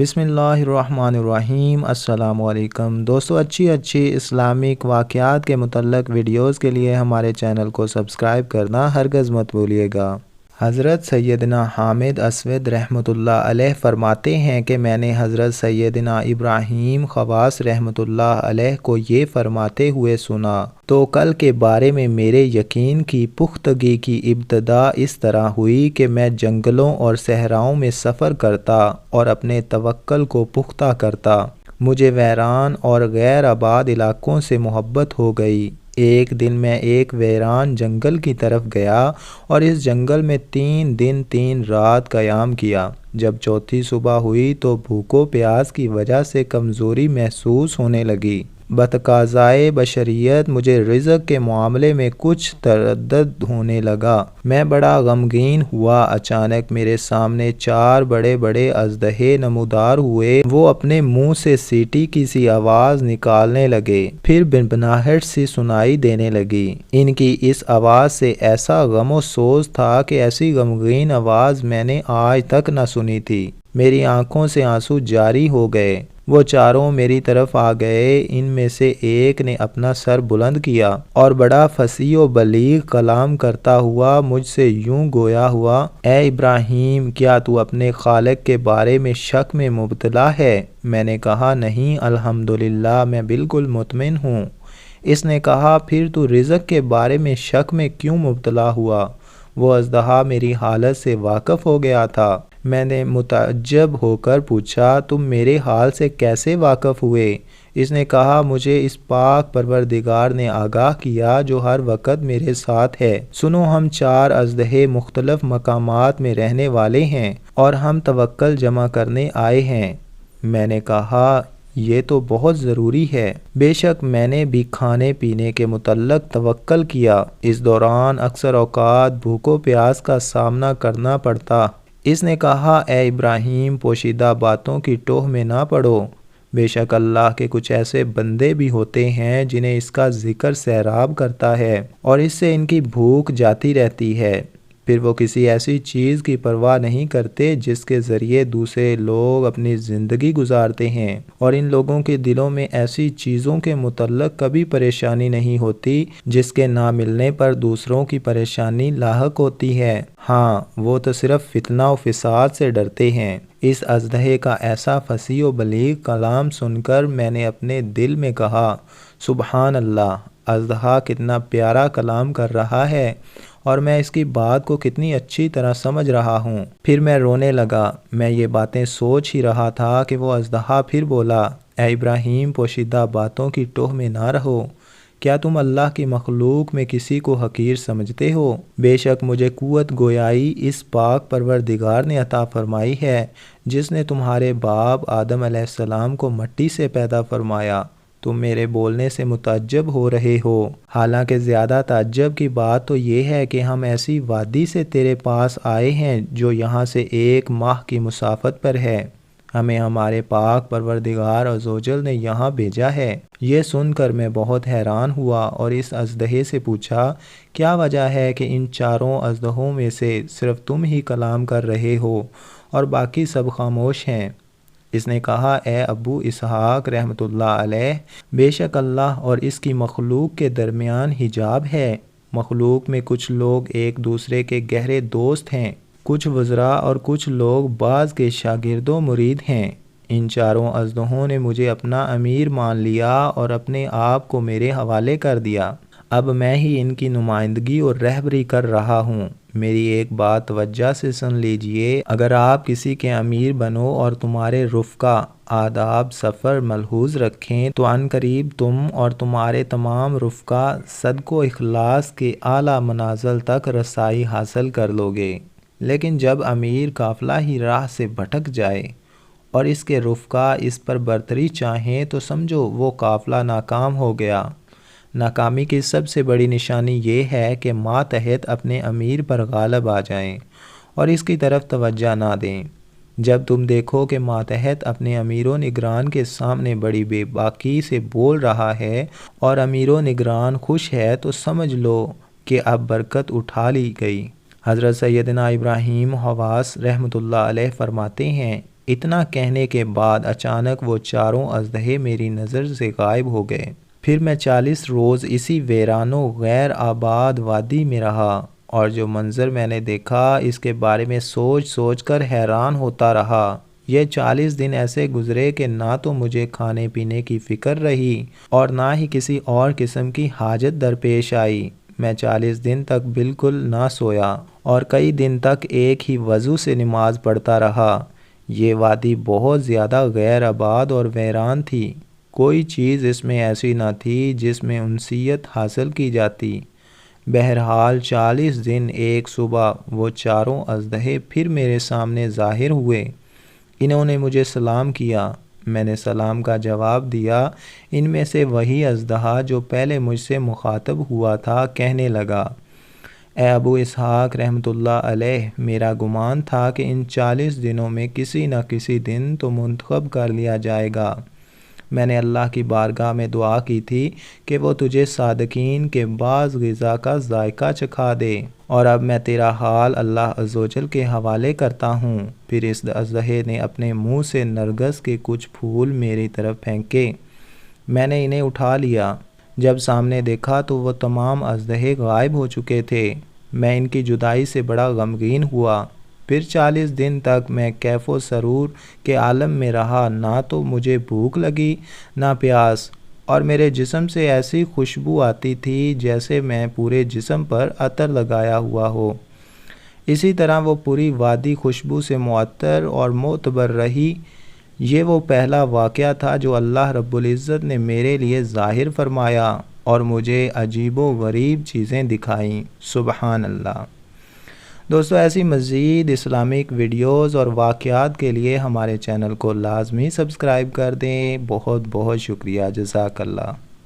بسم اللہ الرحمن الرحیم۔ السلام علیکم دوستو، اچھی اسلامک واقعات کے متعلق ویڈیوز کے لیے ہمارے چینل کو سبسکرائب کرنا ہرگز مت بھولیے گا۔ حضرت سیدنا حامد اسود رحمۃ اللہ علیہ فرماتے ہیں کہ میں نے حضرت سیدنا ابراہیم خواص رحمۃ اللہ علیہ کو یہ فرماتے ہوئے سنا تو کل کے بارے میں میرے یقین کی پختگی کی ابتدا اس طرح ہوئی کہ میں جنگلوں اور صحراؤں میں سفر کرتا اور اپنے توکل کو پختہ کرتا۔ مجھے ویران اور غیر آباد علاقوں سے محبت ہو گئی۔ ایک دن میں ایک ویران جنگل کی طرف گیا اور اس جنگل میں 3 دن 3 رات قیام کیا۔ جب چوتھی صبح ہوئی تو بھوک و پیاس کی وجہ سے کمزوری محسوس ہونے لگی۔ بتقاضائے بشریت مجھے رزق کے معاملے میں کچھ تردد ہونے لگا۔ میں بڑا غمگین ہوا۔ اچانک میرے سامنے 4 بڑے بڑے اژدہے نمودار ہوئے۔ وہ اپنے منہ سے سیٹی کی سی آواز نکالنے لگے، پھر بنبناہٹ سی سنائی دینے لگی۔ ان کی اس آواز سے ایسا غم و سوز تھا کہ ایسی غمگین آواز میں نے آج تک نہ سنی تھی۔ میری آنکھوں سے آنسو جاری ہو گئے۔ وہ چاروں میری طرف آ گئے۔ ان میں سے ایک نے اپنا سر بلند کیا اور بڑا فصیح و بلیغ کلام کرتا ہوا مجھ سے یوں گویا ہوا: اے ابراہیم، کیا تو اپنے خالق کے بارے میں شک میں مبتلا ہے؟ میں نے کہا نہیں الحمدللہ، میں بالکل مطمئن ہوں۔ اس نے کہا پھر تو رزق کے بارے میں شک میں کیوں مبتلا ہوا؟ وہ اژدہا میری حالت سے واقف ہو گیا تھا۔ میں نے متعجب ہو کر پوچھا تم میرے حال سے کیسے واقف ہوئے؟ اس نے کہا مجھے اس پاک پروردگار نے آگاہ کیا جو ہر وقت میرے ساتھ ہے۔ سنو، ہم 4 اژدہے مختلف مقامات میں رہنے والے ہیں اور ہم توکل جمع کرنے آئے ہیں۔ میں نے کہا یہ تو بہت ضروری ہے۔ بے شک میں نے بھی کھانے پینے کے متعلق توکل کیا۔ اس دوران اکثر اوقات بھوک و پیاس کا سامنا کرنا پڑتا۔ اس نے کہا اے ابراہیم، پوشیدہ باتوں کی ٹوہ میں نہ پڑو۔ بے شک اللہ کے کچھ ایسے بندے بھی ہوتے ہیں جنہیں اس کا ذکر سیراب کرتا ہے اور اس سے ان کی بھوک جاتی رہتی ہے۔ پھر وہ کسی ایسی چیز کی پرواہ نہیں کرتے جس کے ذریعے دوسرے لوگ اپنی زندگی گزارتے ہیں، اور ان لوگوں کے دلوں میں ایسی چیزوں کے متعلق کبھی پریشانی نہیں ہوتی جس کے نہ ملنے پر دوسروں کی پریشانی لاحق ہوتی ہے۔ ہاں، وہ تو صرف فتنہ و فساد سے ڈرتے ہیں۔ اس اژدہے کا ایسا فصیح و بلیغ کلام سن کر میں نے اپنے دل میں کہا سبحان اللہ، اژدہا کتنا پیارا کلام کر رہا ہے اور میں اس کی بات کو کتنی اچھی طرح سمجھ رہا ہوں۔ پھر میں رونے لگا۔ میں یہ باتیں سوچ ہی رہا تھا کہ وہ اژدہا پھر بولا: اے ابراہیم، پوشیدہ باتوں کی ٹوہ میں نہ رہو۔ کیا تم اللہ کی مخلوق میں کسی کو حقیر سمجھتے ہو؟ بے شک مجھے قوت گویائی اس پاک پروردگار نے عطا فرمائی ہے جس نے تمہارے باپ آدم علیہ السلام کو مٹی سے پیدا فرمایا۔ تم میرے بولنے سے متعجب ہو رہے ہو، حالانکہ زیادہ تعجب کی بات تو یہ ہے کہ ہم ایسی وادی سے تیرے پاس آئے ہیں جو یہاں سے 1 ماہ کی مسافت پر ہے۔ ہمیں ہمارے پاک پروردگار عزوجل نے یہاں بھیجا ہے۔ یہ سن کر میں بہت حیران ہوا اور اس اژدہے سے پوچھا کیا وجہ ہے کہ ان 4 اژدہوں میں سے صرف تم ہی کلام کر رہے ہو اور باقی سب خاموش ہیں؟ اس نے کہا اے ابو اسحاق رحمۃ اللہ علیہ، بے شک اللہ اور اس کی مخلوق کے درمیان حجاب ہے۔ مخلوق میں کچھ لوگ ایک دوسرے کے گہرے دوست ہیں، کچھ وزراء اور کچھ لوگ بعض کے شاگرد و مرید ہیں۔ ان 4 اژدہوں نے مجھے اپنا امیر مان لیا اور اپنے آپ کو میرے حوالے کر دیا۔ اب میں ہی ان کی نمائندگی اور رہبری کر رہا ہوں۔ میری ایک بات توجہ سے سن لیجئے، اگر آپ کسی کے امیر بنو اور تمہارے رفقا آداب سفر ملحوظ رکھیں تو عن قریب تم اور تمہارے تمام رفقا صدق و اخلاص کے اعلیٰ منازل تک رسائی حاصل کر لوگے۔ لیکن جب امیر قافلہ ہی راہ سے بھٹک جائے اور اس کے رفقا اس پر برتری چاہیں تو سمجھو وہ قافلہ ناکام ہو گیا۔ ناکامی کی سب سے بڑی نشانی یہ ہے کہ ماتحت اپنے امیر پر غالب آ جائیں اور اس کی طرف توجہ نہ دیں۔ جب تم دیکھو کہ ماتحت اپنے امیر و نگران کے سامنے بڑی بے باکی سے بول رہا ہے اور امیر و نگران خوش ہے تو سمجھ لو کہ اب برکت اٹھا لی گئی۔ حضرت سیدنا ابراہیم خواص رحمۃ اللہ علیہ فرماتے ہیں اتنا کہنے کے بعد اچانک وہ چاروں اژدہے میری نظر سے غائب ہو گئے۔ پھر میں 40 روز اسی ویران و غیر آباد وادی میں رہا، اور جو منظر میں نے دیکھا اس کے بارے میں سوچ سوچ کر حیران ہوتا رہا۔ یہ 40 دن ایسے گزرے کہ نہ تو مجھے کھانے پینے کی فکر رہی اور نہ ہی کسی اور قسم کی حاجت درپیش آئی۔ میں 40 دن تک بالکل نہ سویا اور کئی دن تک ایک ہی وضو سے نماز پڑھتا رہا۔ یہ وادی بہت زیادہ غیر آباد اور ویران تھی۔ کوئی چیز اس میں ایسی نہ تھی جس میں انسیت حاصل کی جاتی۔ بہرحال 40 دن ایک صبح وہ چاروں اژدہے پھر میرے سامنے ظاہر ہوئے۔ انہوں نے مجھے سلام کیا۔ میں نے سلام کا جواب دیا۔ ان میں سے وہی اژدہا جو پہلے مجھ سے مخاطب ہوا تھا کہنے لگا، اے ابو اسحاق رحمۃ اللہ علیہ، میرا گمان تھا کہ ان 40 دنوں میں کسی نہ کسی دن تو منتخب کر لیا جائے گا۔ میں نے اللہ کی بارگاہ میں دعا کی تھی کہ وہ تجھے صادقین کے بعض غذا کا ذائقہ چکھا دے، اور اب میں تیرا حال اللہ عز و جل کے حوالے کرتا ہوں۔ پھر اس اژدہے نے اپنے منہ سے نرگس کے کچھ پھول میری طرف پھینکے۔ میں نے انہیں اٹھا لیا۔ جب سامنے دیکھا تو وہ تمام اژدہے غائب ہو چکے تھے۔ میں ان کی جدائی سے بڑا غمگین ہوا۔ پھر 40 دن تک میں کیف و سرور کے عالم میں رہا، نہ تو مجھے بھوک لگی نہ پیاس، اور میرے جسم سے ایسی خوشبو آتی تھی جیسے میں پورے جسم پر عطر لگایا ہوا ہو۔ اسی طرح وہ پوری وادی خوشبو سے معطر اور معتبر رہی۔ یہ وہ پہلا واقعہ تھا جو اللہ رب العزت نے میرے لیے ظاہر فرمایا اور مجھے عجیب و غریب چیزیں دکھائیں۔ سبحان اللہ۔ دوستو، ایسی مزید اسلامک ویڈیوز اور واقعات کے لیے ہمارے چینل کو لازمی سبسکرائب کر دیں۔ بہت بہت شکریہ، جزاک اللہ۔